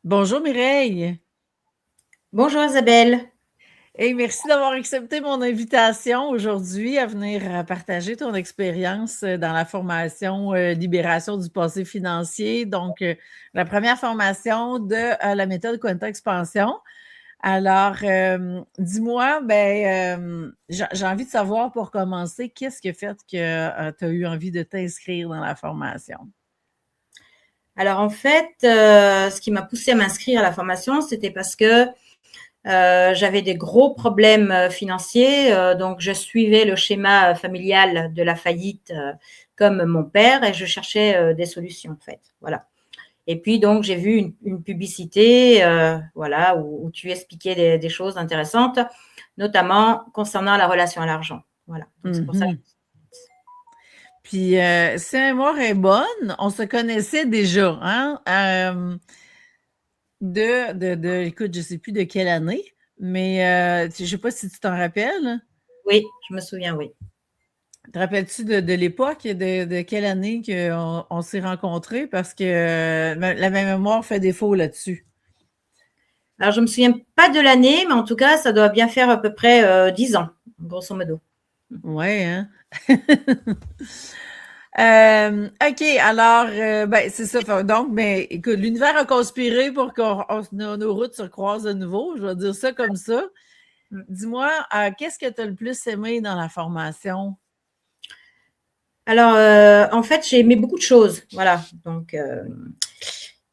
Bonjour Mireille. Bonjour Isabelle. Hey, merci d'avoir accepté mon invitation aujourd'hui à venir partager ton expérience dans la formation Libération du passé financier. Donc, la première formation de la méthode Quanta Expansion. Alors, dis-moi, j'ai envie de savoir pour commencer, qu'est-ce qui a fait que tu as eu envie de t'inscrire dans la formation? Alors en fait, ce qui m'a poussée à m'inscrire à la formation, c'était parce que j'avais des gros problèmes financiers. Donc je suivais le schéma familial de la faillite comme mon père et je cherchais des solutions en fait. Voilà. Et puis donc j'ai vu une publicité, voilà, où tu expliquais des choses intéressantes, notamment concernant la relation à l'argent. Voilà. Donc c'est pour ça que Mhm. Puis, si ma mémoire est bonne, on se connaissait déjà, hein? Écoute, je sais plus de quelle année, mais je sais pas si tu t'en rappelles. oui, je me souviens, oui. Te rappelles-tu de l'époque, de quelle année qu'on s'est rencontrés? Parce que la même mémoire fait défaut là-dessus. Alors, je me souviens pas de l'année, mais en tout cas, ça doit bien faire à peu près 10 ans, grosso modo. Ouais, hein? OK, alors, c'est ça. Donc, écoute, l'univers a conspiré pour nos routes se croisent de nouveau. Je vais dire ça comme ça. Dis-moi, qu'est-ce que tu as le plus aimé dans la formation? Alors, en fait, j'ai aimé beaucoup de choses. Voilà. Donc,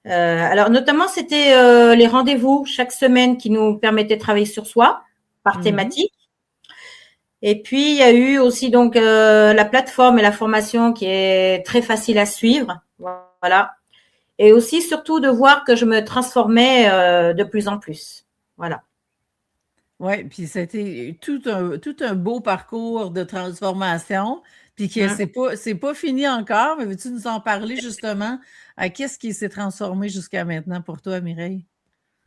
alors, notamment, c'était les rendez-vous chaque semaine qui nous permettaient de travailler sur soi par Mhm. thématique. Et puis, il y a eu aussi donc la plateforme et la formation qui est très facile à suivre. Voilà. Et aussi, surtout, de voir que je me transformais de plus en plus. Voilà. Oui, puis c'était tout un beau parcours de transformation, puis que Hum. c'est pas fini encore, mais veux-tu nous en parler justement? Qu'est-ce qui s'est transformé jusqu'à maintenant pour toi, Mireille?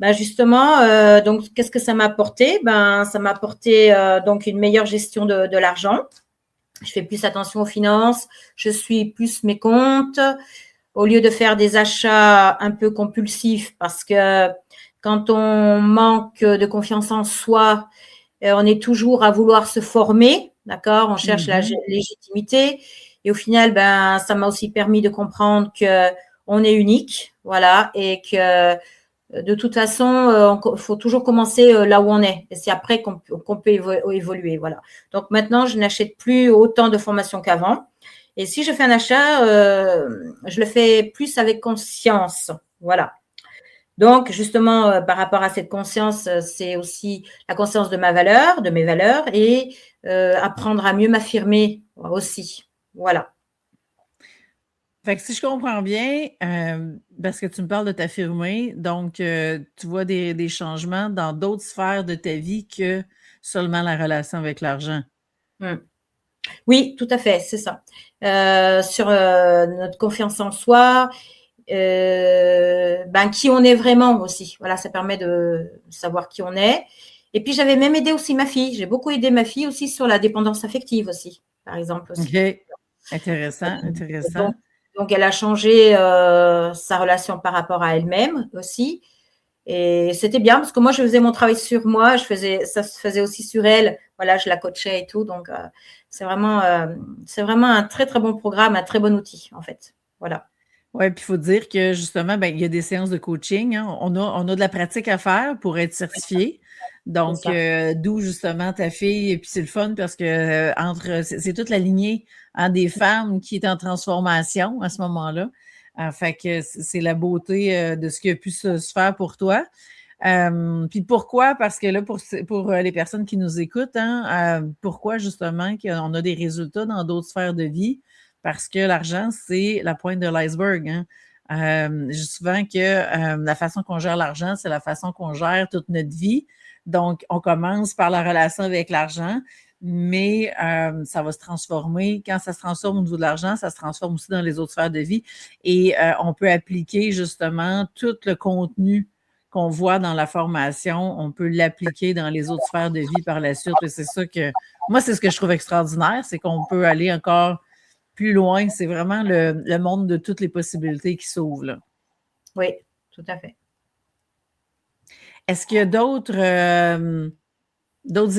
Ben justement, donc qu'est-ce que ça m'a apporté? Ben ça m'a apporté donc une meilleure gestion de l'argent. Je fais plus attention aux finances, je suis plus mes comptes au lieu de faire des achats un peu compulsifs parce que quand on manque de confiance en soi, on est toujours à vouloir se former, d'accord? On cherche la Mhm. légitimité et au final, ben ça m'a aussi permis de comprendre que on est unique, voilà, et que de toute façon, il faut toujours commencer là où on est. Et c'est après qu'on peut évoluer. Voilà. Donc maintenant, je n'achète plus autant de formations qu'avant. Et si je fais un achat, je le fais plus avec conscience. Voilà. Donc, justement, par rapport à cette conscience, c'est aussi la conscience de ma valeur, de mes valeurs, et apprendre à mieux m'affirmer aussi. Voilà. Fait que si je comprends bien, parce que tu me parles de t'affirmer, donc tu vois des changements dans d'autres sphères de ta vie que seulement la relation avec l'argent. Mm. Oui, tout à fait, c'est ça. Sur notre confiance en soi, ben, qui on est vraiment aussi. Voilà, ça permet de savoir qui on est. Et puis j'avais même aidé aussi ma fille. J'ai beaucoup aidé ma fille aussi sur la dépendance affective aussi, par exemple aussi. OK. Intéressant, intéressant. Donc, donc elle a changé sa relation par rapport à elle-même aussi. Et c'était bien parce que moi je faisais mon travail sur moi, ça se faisait aussi sur elle. Voilà, je la coachais et tout. Donc c'est vraiment un très très bon programme, un très bon outil en fait. Voilà. Oui, puis il faut dire que justement, ben, il y a des séances de coaching, hein. On a de la pratique à faire pour être certifié. C'est Donc, ça. d'où justement ta fille, et puis c'est le fun parce que c'est toute la lignée, hein, des femmes qui est en transformation à ce moment-là. Fait que c'est la beauté de ce qui a pu se faire pour toi. Puis pourquoi? Parce que là, pour les personnes qui nous écoutent, hein, pourquoi justement qu'on a des résultats dans d'autres sphères de vie? Parce que l'argent, c'est la pointe de l'iceberg, hein. Je dis souvent que la façon qu'on gère l'argent, c'est la façon qu'on gère toute notre vie. Donc, on commence par la relation avec l'argent, mais ça va se transformer. Quand ça se transforme au niveau de l'argent, ça se transforme aussi dans les autres sphères de vie. Et on peut appliquer justement tout le contenu qu'on voit dans la formation, on peut l'appliquer dans les autres sphères de vie par la suite. Et c'est ça que, moi, c'est ce que je trouve extraordinaire, c'est qu'on peut aller encore plus loin. C'est vraiment le monde de toutes les possibilités qui s'ouvrent, là. Oui, tout à fait. est-ce qu'il y a d'autres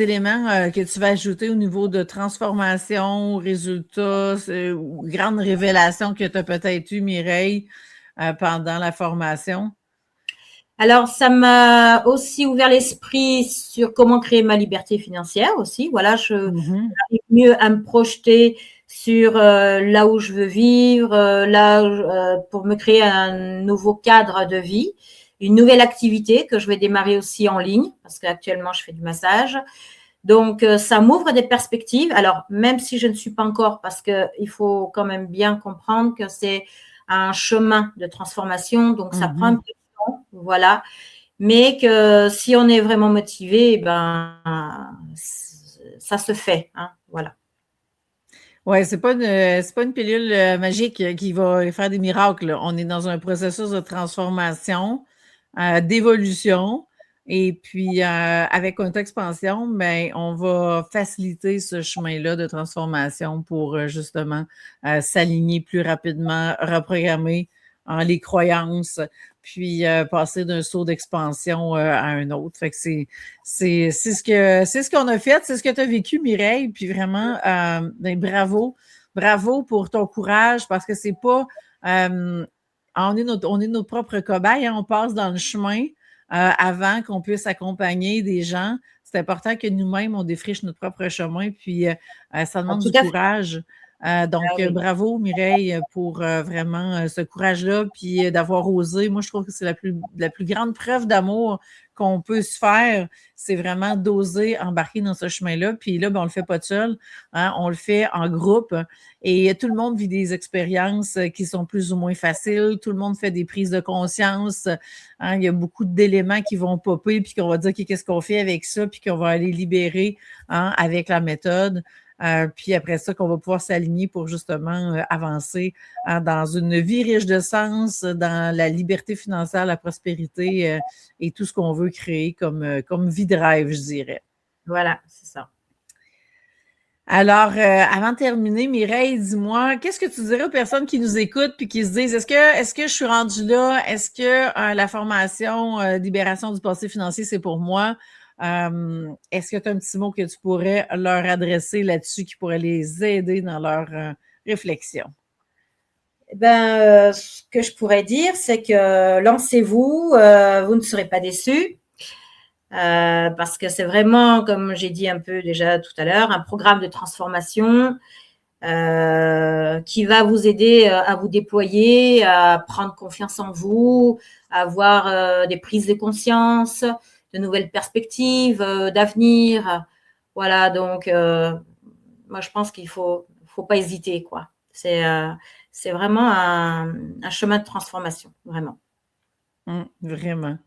éléments que tu vas ajouter au niveau de transformation, résultats, ou grandes révélations que tu as peut-être eues, Mireille, pendant la formation? Alors, ça m'a aussi ouvert l'esprit sur comment créer ma liberté financière aussi. Voilà, Mhm. j'arrive mieux à me projeter sur là où je veux vivre, pour me créer un nouveau cadre de vie, une nouvelle activité que je vais démarrer aussi en ligne, parce qu'actuellement, je fais du massage. Donc, ça m'ouvre des perspectives. Alors, même si je ne suis pas encore, parce qu'il faut quand même bien comprendre que c'est un chemin de transformation, donc ça prend un peu de temps, voilà. Mais que si on est vraiment motivé, ben, ça se fait, hein, voilà. Oui, c'est pas une pilule magique qui va faire des miracles, là. On est dans un processus de transformation, d'évolution. Et puis, avec notre expansion, ben, on va faciliter ce chemin-là de transformation pour justement s'aligner plus rapidement, reprogrammer les croyances, puis passer d'un saut d'expansion à un autre. Fait que c'est ce qu'on a fait, c'est ce que tu as vécu, Mireille. Puis vraiment, ben, bravo pour ton courage, parce que c'est pas on est notre propre cobaye, hein, on passe dans le chemin avant qu'on puisse accompagner des gens. C'est important que nous-mêmes, on défriche notre propre chemin, puis ça Ah, demande tout du à fait. courage. Donc, Ah oui. bravo Mireille pour vraiment ce courage-là, puis d'avoir osé. Moi, je trouve que c'est la plus grande preuve d'amour qu'on peut se faire, c'est vraiment d'oser embarquer dans ce chemin-là. Puis là, ben, on le fait pas tout seul, hein, on le fait en groupe et tout le monde vit des expériences qui sont plus ou moins faciles. Tout le monde fait des prises de conscience. Hein, il y a beaucoup d'éléments qui vont popper, puis qu'on va dire, OK, qu'est-ce qu'on fait avec ça, puis qu'on va aller libérer, hein, avec la méthode. Puis après ça, qu'on va pouvoir s'aligner pour justement avancer hein, dans une vie riche de sens, dans la liberté financière, la prospérité et tout ce qu'on veut créer comme vie de rêve, je dirais. Voilà, c'est ça. Alors, avant de terminer, Mireille, dis-moi, qu'est-ce que tu dirais aux personnes qui nous écoutent puis qui se disent, est-ce que je suis rendue là? Est-ce que la formation Libération du passé financier, c'est pour moi? Est-ce que tu as un petit mot que tu pourrais leur adresser là-dessus qui pourrait les aider dans leur réflexion? Ben, ce que je pourrais dire, c'est que lancez-vous, vous ne serez pas déçus. Parce que c'est vraiment, comme j'ai dit un peu déjà tout à l'heure, un programme de transformation qui va vous aider à vous déployer, à prendre confiance en vous, à avoir des prises de conscience, de nouvelles perspectives d'avenir. Voilà, donc moi je pense qu'il faut pas hésiter, quoi. C'est vraiment un chemin de transformation, vraiment. Vraiment.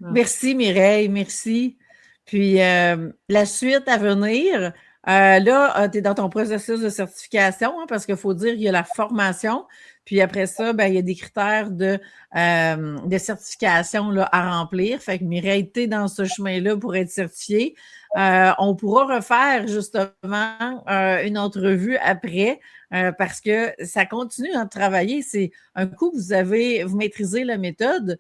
Mm. Merci Mireille, merci. Puis la suite à venir, là, tu es dans ton processus de certification, hein, parce qu'il faut dire qu'il y a la formation, puis après ça, ben, il y a des critères de certification là, à remplir. Fait que Mireille, tu es dans ce chemin-là pour être certifiée. On pourra refaire justement une entrevue après. Parce que ça continue à travailler. C'est un coup que vous maîtrisez la méthode,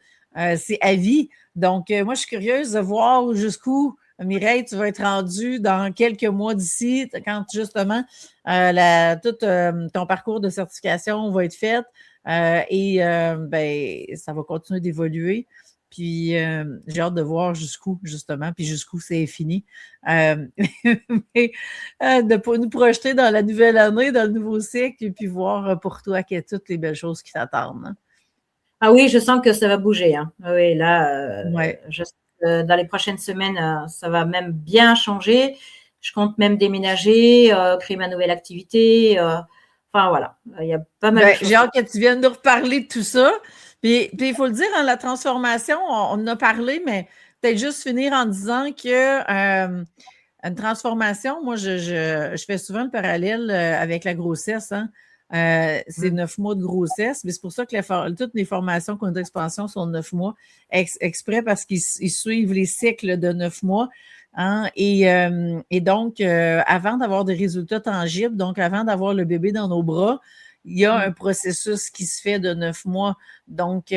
c'est à vie. Donc, moi, je suis curieuse de voir jusqu'où, Mireille, tu vas être rendue dans quelques mois d'ici, quand justement tout ton parcours de certification va être fait et ben, ça va continuer d'évoluer. Puis, j'ai hâte de voir jusqu'où, justement, puis jusqu'où c'est fini. Euh, mais de nous projeter dans la nouvelle année, dans le nouveau cycle, et puis voir pour toi qu'il y a toutes les belles choses qui t'attendent. Hein. Ah oui, je sens que ça va bouger, hein. Ah oui, là, Ouais. je sens que dans les prochaines semaines, ça va même bien changer. Je compte même déménager, créer ma nouvelle activité. Enfin voilà, il y a pas mal de Ben, choses j'ai qui. hâte que tu viennes nous reparler de tout ça. Puis il faut le dire, hein, la transformation, on en a parlé, mais peut-être juste finir en disant que une transformation, moi, je fais souvent le parallèle avec la grossesse. Hein. C'est 9 mois de grossesse, mais c'est pour ça que toutes les formations contre expansion sont 9 mois, exprès parce qu'ils suivent les cycles de 9 mois. Hein, et donc, avant d'avoir des résultats tangibles, donc avant d'avoir le bébé dans nos bras, il y a un processus qui se fait de 9 mois. Donc,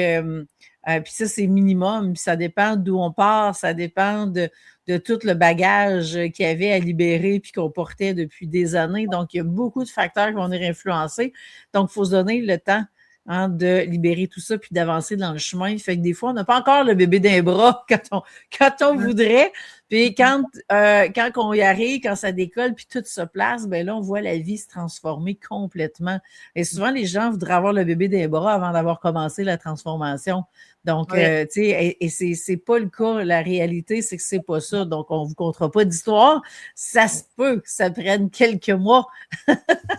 Puis ça, c'est minimum. Puis ça dépend d'où on part, ça dépend de tout le bagage qu'il y avait à libérer puis qu'on portait depuis des années. Donc, il y a beaucoup de facteurs qui vont venir influencer. Donc, il faut se donner le temps de libérer tout ça puis d'avancer dans le chemin. Fait que des fois, on n'a pas encore le bébé d'un bras quand on voudrait. Puis quand on y arrive, quand ça décolle puis tout se place, ben là, on voit la vie se transformer complètement. Et souvent, les gens voudraient avoir le bébé d'un bras avant d'avoir commencé la transformation. Donc, tu sais, et c'est pas le cas. La réalité, c'est que c'est pas ça. Donc, on vous contera pas d'histoire. Ça se peut que ça prenne quelques mois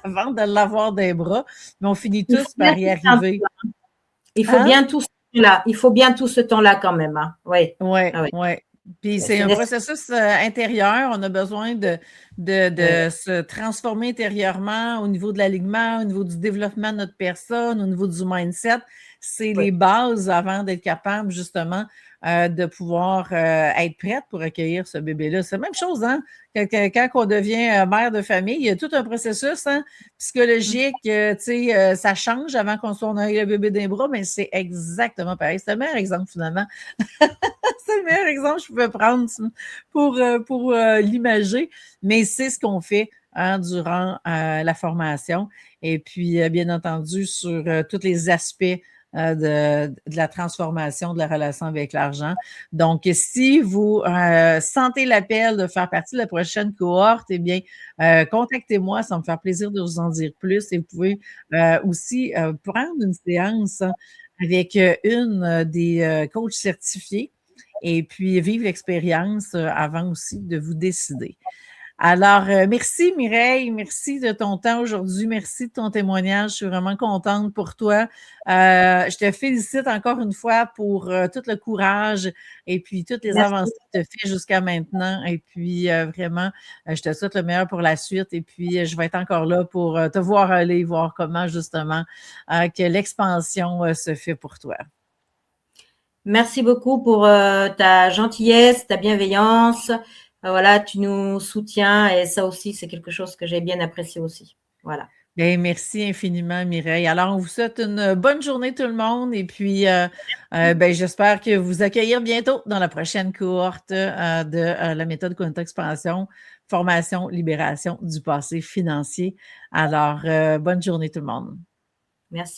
avant de l'avoir des bras, mais on finit tous par y arriver. Il faut bien tout ce temps-là. Il faut bien tout ce temps-là quand même. Hein. Oui. Oui, oui. Puis c'est un processus intérieur. On a besoin de se transformer intérieurement au niveau de l'alignement, au niveau du développement de notre personne, au niveau du mindset. C'est les bases avant d'être capable justement de pouvoir être prête pour accueillir ce bébé-là. C'est la même chose, hein? Quand on devient mère de famille, il y a tout un processus psychologique, tu sais, ça change avant qu'on soit le bébé d'un bras, mais c'est exactement pareil. C'est le meilleur exemple finalement. C'est le meilleur exemple que je pouvais prendre pour l'imager, mais c'est ce qu'on fait durant la formation. Et puis, bien entendu, sur tous les aspects de la transformation de la relation avec l'argent. Donc, si vous sentez l'appel de faire partie de la prochaine cohorte, eh bien, contactez-moi, ça va me faire plaisir de vous en dire plus. Et vous pouvez aussi prendre une séance avec une des coachs certifiés et puis vivre l'expérience avant aussi de vous décider. Alors, merci Mireille, merci de ton temps aujourd'hui, merci de ton témoignage, je suis vraiment contente pour toi. Je te félicite encore une fois pour tout le courage et puis toutes les avancées que tu as fait jusqu'à maintenant. Et puis, vraiment, je te souhaite le meilleur pour la suite. Et puis, je vais être encore là pour te voir aller, voir comment justement que l'expansion se fait pour toi. Merci beaucoup pour ta gentillesse, ta bienveillance. Voilà, tu nous soutiens et ça aussi, c'est quelque chose que j'ai bien apprécié aussi. Voilà. Bien, merci infiniment, Mireille. Alors, on vous souhaite une bonne journée tout le monde et puis ben, j'espère que vous accueillir bientôt dans la prochaine cohorte de la méthode Quanta Expansion, formation, libération du passé financier. Alors, bonne journée tout le monde. Merci.